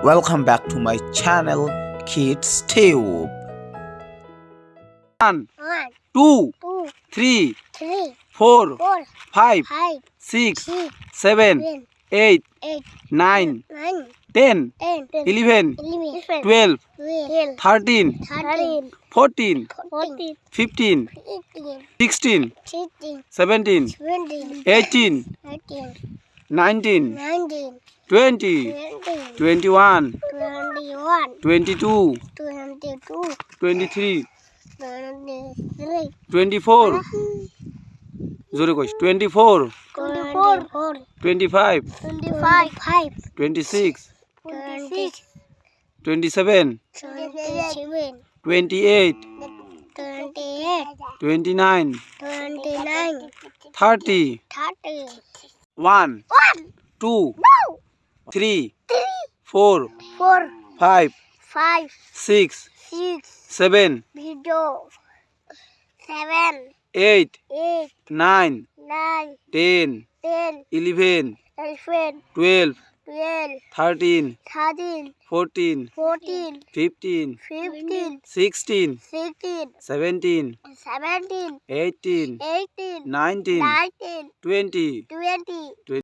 Welcome back to my channel Kids Tube. 1 1, 2 2, 3 3, 4 4, 5 5, 6 6, 7 7, 8 8, 9 9, 10 10, 11 11, 12 12, 13 13, 14 14, 15 15, 16 16, 17 17, 18 18, 19 19, 20 20, 21 21, 22 22, 23 23, 24 জোরে কইস 24 24, 25 25, 26 26, 27 27, 28 28, 29 29, 30 30, 1 1, 2 2, 3 3, 4 4, 5 5, 6 6, 7 video, 7, 8 8, 9 9, 10 10, 11 11, 12 12, 13 13, 14 14, 15 15, 16 16, 17 17, 18 18, 19 19, 20 20,